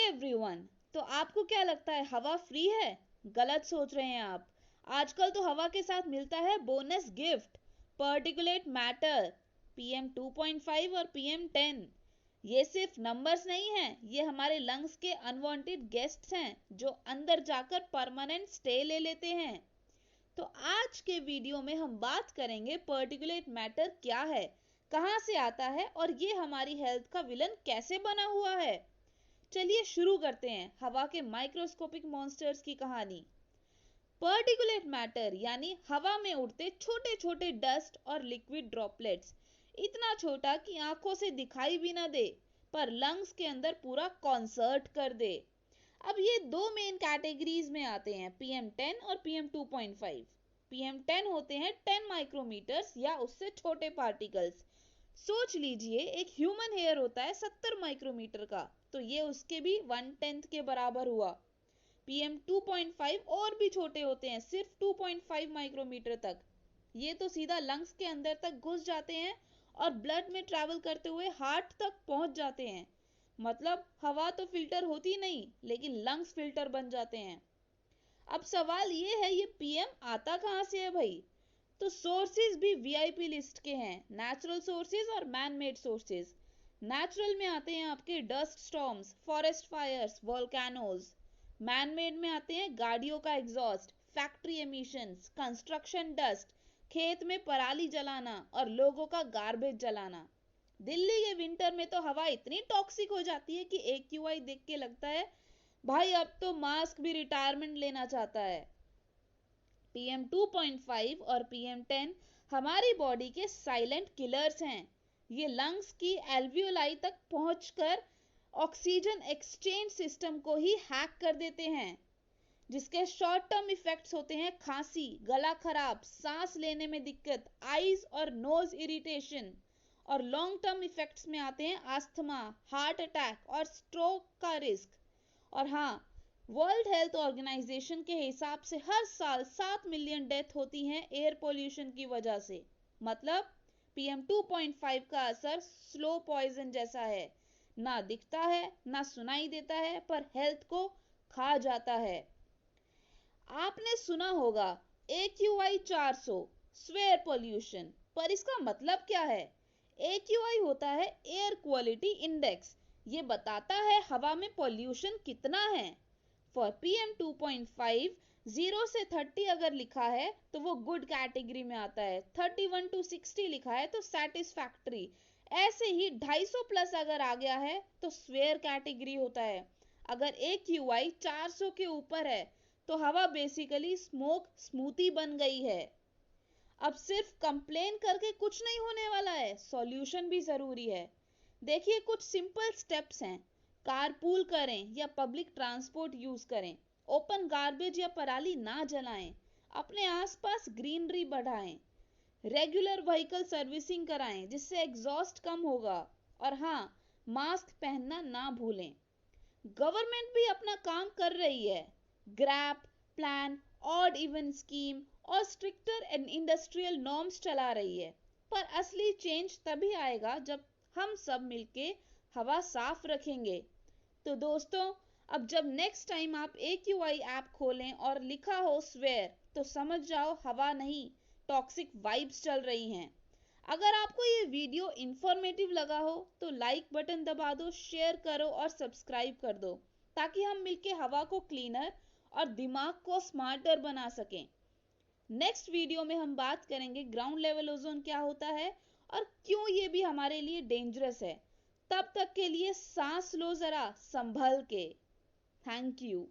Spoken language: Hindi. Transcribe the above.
एवरीवन, तो आपको क्या लगता है हवा फ्री है? गलत सोच रहे हैं आप। आजकल तो हवा के साथ मिलता है bonus gift, particulate matter, PM 2.5 और पीएम 10। ये सिर्फ नंबर्स नहीं हैं, ये हमारे लंग्स के अनवांटेड गेस्ट्स हैं जो अंदर जाकर परमानेंट स्टे ले लेते हैं। तो आज के वीडियो में हम बात करेंगे पर्टिकुलेट मैटर क्या है, कहाँ से आता है और ये हमारी हेल्थ का विलन कैसे बना हुआ है। चलिए शुरू करते हैं हवा के माइक्रोस्कोपिक मॉन्स्टर्स की कहानी। पर्टिकुलेट मैटर यानी हवा में उड़ते छोटे छोटे डस्ट और लिक्विड ड्रॉपलेट्स, इतना छोटा कि आंखों से दिखाई भी ना दे पर लंग्स के अंदर पूरा कॉन्सर्ट कर दे। अब ये दो मेन कैटेगरीज में आते हैं, पीएम 10 और पीएम 2.5। पीएम 10 होते हैं 10 माइक्रोमीटर्स या उससे छोटे पार्टिकल्स। सोच लीजिए एक ह्यूमन हेयर होता है 70 माइक्रोमीटर का, तो ये उसके भी 1/10 के बराबर हुआ। पीएम 2.5 और भी छोटे होते हैं, सिर्फ 2.5 माइक्रोमीटर तक। ये तो सीधा लंग्स के अंदर तक घुस जाते हैं और ब्लड में ट्रैवल करते हुए हार्ट तक पहुंच जाते हैं। मतलब हवा तो फिल्टर होती नहीं, लेकिन लंग्स फिल्टर बन जाते हैं। अब सवाल ये है, ये पीएम आता कहाँ से है भाई? तो सोर्सेज भी वीआईपी लिस्ट के हैं, नेचुरल सोर्सेज और मैन मेड सोर्सेज। नेचुरल में आते हैं आपके dust storms, forest fires, volcanoes. Man made में आते हैं गाड़ियों का exhaust, factory emissions, construction dust, खेत में पराली जलाना और लोगों का गार्बेज जलाना। दिल्ली के विंटर में तो हवा इतनी टॉक्सिक हो जाती है कि AQI देख के लगता है भाई अब तो मास्क भी रिटायरमेंट लेना चाहता है। पीएम 2.5 और पीएम 10 हमारी बॉडी के साइलेंट किलर्स हैं। ये लंग्स की एल्वियोलाई तक पहुंचकर ऑक्सीजन एक्सचेंज सिस्टम को ही हैक कर देते हैं, जिसके शॉर्ट टर्म इफेक्ट्स होते हैं खांसी, गला खराब, सांस लेने में दिक्कत, आईज और नोज इरिटेशन। और लॉन्ग टर्म इफेक्ट्स में आते हैं अस्थमा, हार्ट अटैक और स्ट्रोक का रिस्क। और हाँ, वर्ल्ड हेल्थ ऑर्गेनाइजेशन के हिसाब से हर साल 7 मिलियन डेथ होती हैं एयर पोल्यूशन की वजह से। मतलब पीएम 2.5 का असर स्लो पॉइजन जैसा है, ना दिखता है ना सुनाई देता है पर हेल्थ को खा जाता है। आपने सुना होगा AQI 400 स्वेयर पोल्यूशन, पर इसका मतलब क्या है? AQI होता है एयर क्वालिटी इंडेक्स, ये बताता है हवा में पोल्यूशन कितना है। फॉर पीएम 2.5 0 से 30 अगर लिखा है तो वो गुड कैटेगरी में आता है, 31 to 60 लिखा है तो सैटिस्फैक्ट्री, ऐसे ही 250 प्लस अगर आ गया है तो स्वेयर कैटेगरी होता है। अगर AQI 400 के ऊपर है तो हवा बेसिकली स्मोक स्मूथी बन गई है। अब सिर्फ कंप्लेन करके कुछ नहीं होने वाला है, सॉल्यूशन भी जरूरी है। देखिए कुछ सिंपल स्टेप्स हैं। कारपूल करें या पब्लिक ट्रांसपोर्ट यूज करें, ओपन गार्बेज या पराली ना जलाएं, अपने आसपास ग्रीनरी बढ़ाएं, रेगुलर व्हीकल सर्विसिंग कराएं जिससे एग्जॉस्ट कम होगा। और हाँ, मास्क पहनना ना भूलें। गवर्नमेंट भी अपना काम कर रही है, grab plan, odd even scheme और स्ट्रिक्टर एंड इंडस्ट्रियल नॉर्म्स चला रही है। पर असली चेंज तभी आएगा जब हम सब मिलके हवा साफ रखेंगे। तो दोस्तों, अब जब नेक्स्ट टाइम आप AQI ऐप खोलें और लिखा हो स्वेयर, तो समझ जाओ हवा नहीं, टॉक्सिक वाइब्स चल रही हैं। अगर आपको ये वीडियो इंफॉर्मेटिव लगा हो तो लाइक बटन दबा दो, शेयर करो और सब्सक्राइब कर दो, ताकि हम मिलके हवा को क्लीनर और दिमाग को स्मार्टर बना सकें। नेक्स्ट वीडियो में हम बात करेंगे ग्राउंड लेवल ओजोन क्या होता है और क्यों ये भी हमारे लिए डेंजरस है। तब तक के लिए सांस लो जरा संभल के। Thank you.